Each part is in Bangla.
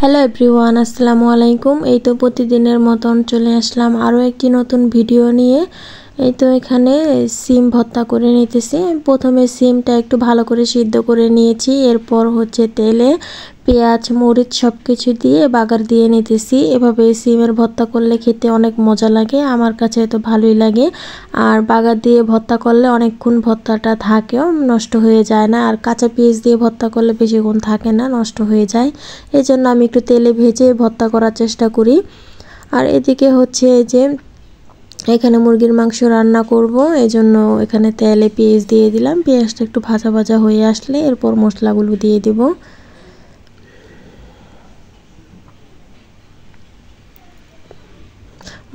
হ্যালো এভরিওয়ান, আসসালামু আলাইকুম। এই তো প্রতিদিনের মতন চলে আসলাম আরও একটি নতুন ভিডিও নিয়ে। এই তো এখানে সিম ভর্তা করে নিতেছি। প্রথমে সিমটা একটু ভালো করে সিদ্ধ করে নিয়েছি, এরপর হচ্ছে তেলে পেঁয়াজ মরিচ সব কিছু দিয়ে বাগার দিয়ে নিতেছি। এভাবে সিমের ভর্তা করলে খেতে অনেক মজা লাগে, আমার কাছে তো ভালোই লাগে। আর বাগার দিয়ে ভর্তা করলে অনেকক্ষণ ভর্তাটা থাকেও, নষ্ট হয়ে যায় না। আর কাঁচা পেঁয়াজ দিয়ে ভর্তা করলে বেশিক্ষণ থাকে না, নষ্ট হয়ে যায়। এই জন্য আমি একটু তেলে ভেজে ভর্তা করার চেষ্টা করি। আর এদিকে হচ্ছে যে এখানে মুরগির মাংস রান্না করব, এজন্য এখানে তেলে পেঁয়াজ দিয়ে দিলাম। পেঁয়াজটা একটু ভাজা ভাজা হয়ে আসলে এরপর মশলাগুলো দিয়ে দেব।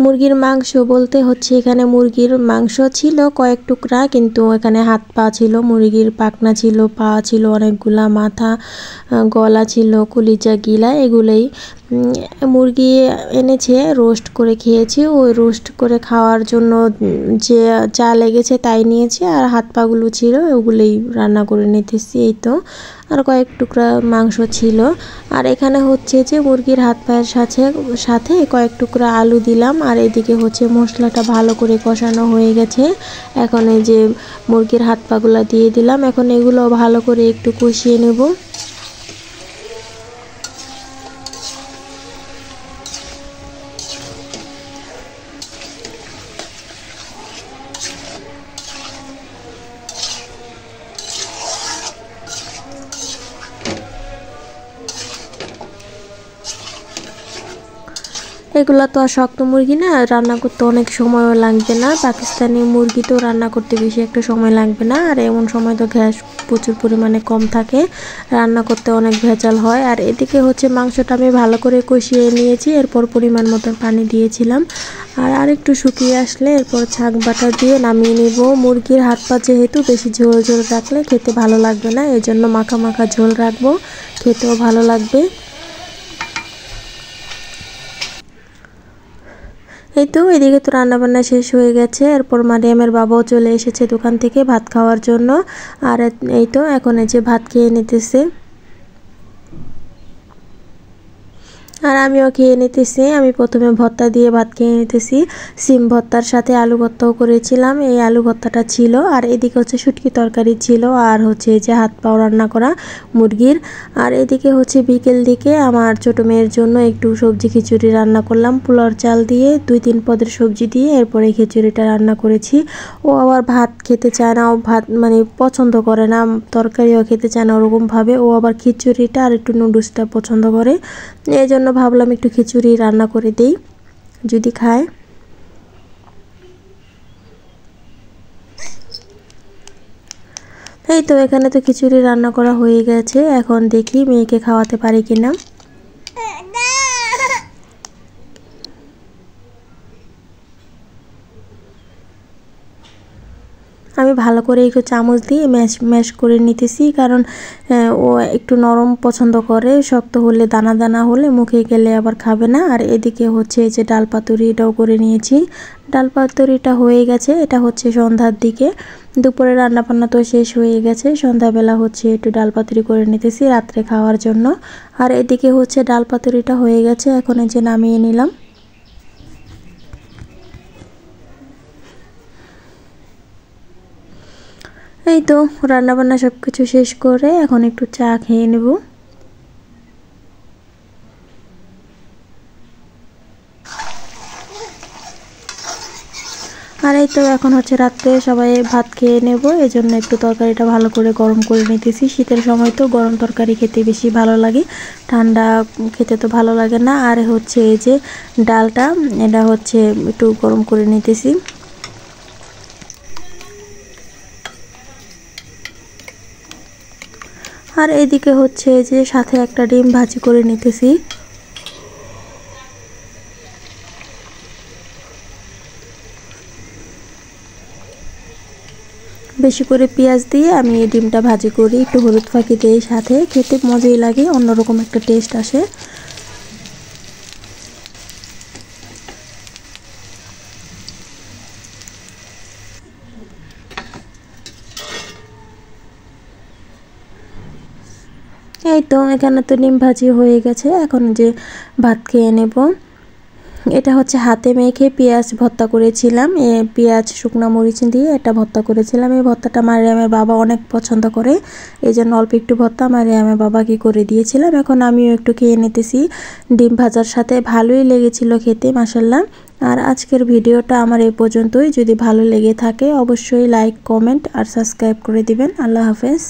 মুরগির মাংস বলতে হচ্ছে এখানে মুরগির মাংস ছিল কয়েক টুকরা, কিন্তু এখানে হাত পা ছিল, মুরগির পাখনা ছিল, পা ছিল অনেকগুলা, মাথা গলা ছিল, কলিজা গিলা এগুলোই। মুরগি এনেছে, রোস্ট করে খেয়েছি। ওই রোস্ট করে খাওয়ার জন্য যে যা লেগেছে তাই নিয়েছি, আর হাত পাগুলো ছিল ওগুলোই রান্না করে নিতেছি। এই তো আর কয়েক টুকরা মাংস ছিল। আর এখানে হচ্ছে যে মুরগির হাত পায়ের সাথে কয়েক টুকরা আলু দিলাম। আর এদিকে হচ্ছে মশলাটা ভালো করে কষানো হয়ে গেছে। এখন এই যে মুরগির হাত পাগুলা দিয়ে দিলাম। এখন এগুলো ভালো করে একটু কষিয়ে নেব। এগুলা তো আর শক্ত মুরগি না, রান্না করতে অনেক সময়ও লাগবে না। পাকিস্তানি মুরগি তো রান্না করতে বেশি একটা সময় লাগবে না। আর এমন সময় তো গ্যাস প্রচুর পরিমাণে কম থাকে, রান্না করতে অনেক ভেজাল হয়। আর এদিকে হচ্ছে মাংসটা আমি ভালো করে কষিয়ে নিয়েছি, এরপর পরিমাণ মতন পানি দিয়েছিলাম। আর আরেকটু শুকিয়ে আসলে এরপর ছাঁক বাটা দিয়ে নামিয়ে নেব। মুরগির হাত পা যেহেতু বেশি ঝোল ঝোল রাখলে খেতে ভালো লাগবে না, এই জন্য মাখা মাখা ঝোল রাখবো, খেতেও ভালো লাগবে। এই তো এদিকে তো রান্নাবান্না শেষ হয়ে গেছে। এরপর মারিয়ামের বাবাও চলে এসেছে দোকান থেকে ভাত খাওয়ার জন্য। আর এই তো এখন এই যে ভাত খেয়ে নিতেছে, আর আমিও খেয়ে নিতেছি। আমি প্রথমে ভর্তা দিয়ে ভাত খেয়ে নিতেছি। সিম ভর্তার সাথে আলু ভর্তাও করেছিলাম, এই আলু ভর্তাটা ছিল। আর এদিকে হচ্ছে শুটকি তরকারি ছিল, আর হচ্ছে যে হাত পাও রান্না করা মুরগির। আর এদিকে হচ্ছে বিকেল দিকে আমার ছোটো মেয়ের জন্য একটু সবজি খিচুড়ি রান্না করলাম, পোলাওর চাল দিয়ে 2-3 পদের সবজি দিয়ে এরপরে খিচুড়িটা রান্না করেছি। ও আবার ভাত খেতে চায় না, ও ভাত মানে পছন্দ করে না, তরকারিও খেতে চায় না ওরকমভাবে। ও আবার খিচুড়িটা আর একটু নুডলসটা পছন্দ করে, এই জন্য ভাবলাম একটু খিচুড়ি রান্না করে দেই, যদি খায়। এই তো এখানে তো খিচুড়ি রান্না করা হয়ে গেছে, এখন দেখি মেয়েকে খাওয়াতে পারি কিনা। আমি ভালো করে একটু চামচ দিয়ে ম্যাশ করে নিতেছি, কারণ ও একটু নরম পছন্দ করে, শক্ত হলে দানা দানা হলে মুখে গেলে আবার খাবে না। আর এদিকে হচ্ছে এই যে ডাল পাতুরি, এটাও করে নিয়েছি। ডাল পাতুরিটা হয়ে গেছে, এটা হচ্ছে সন্ধ্যার দিকে। দুপুরে রান্নাবান্না তো শেষ হয়ে গেছে, সন্ধ্যাবেলা হচ্ছে একটু ডাল পাতুরি করে নিতেছি রাত্রে খাওয়ার জন্য। আর এদিকে হচ্ছে ডাল পাতুরিটা হয়ে গেছে, এখন এই যে নামিয়ে নিলাম। এই তো রান্নাবান্না সব কিছু শেষ করে এখন একটু চা খেয়ে নেব। আর এই তো এখন হচ্ছে রাত্রে সবাই ভাত খেয়ে নেব, এই জন্য একটু তরকারিটা ভালো করে গরম করে নিতেছি। শীতের সময় তো গরম তরকারি খেতে বেশি ভালো লাগে, ঠান্ডা খেতে তো ভালো লাগে না। আর হচ্ছে এই যে ডালটা, এটা হচ্ছে একটু গরম করে নিতেছি। আর এদিকে হচ্ছে যে সাথে একটা ডিম ভাজি করে নিতেছি। বেশি করে পেঁয়াজ দিয়ে আমি এই ডিমটা ভাজি করি, একটু হলুদ ফাঁকি দিয়ে, সাথে খেতে মজাই লাগে, অন্যরকম একটা টেস্ট আসে। এই তো এখানে তো ডিম ভাজি হয়ে গেছে, এখন যে ভাত খেয়ে নেব। এটা হচ্ছে হাতে মেখে পেঁয়াজ ভর্তা করেছিলাম, পেঁয়াজ শুকনো মরিচ দিয়ে এটা ভর্তা করেছিলাম। এই ভর্তাটা মারিয়ামের বাবা অনেক পছন্দ করে, এই জন্য অল্প একটু ভর্তা মারিয়ামের বাবাকে করে দিয়েছিলাম। এখন আমিও একটু খেয়ে নিতেছি ডিম ভাজার সাথে। ভালোই লেগেছিল খেতে, মাশাআল্লাহ। আর আজকের ভিডিওটা আমার এই পর্যন্তই। যদি ভালো লেগে থাকে অবশ্যই লাইক, কমেন্ট আর সাবস্ক্রাইব করে দিবেন। আল্লাহ হাফেজ।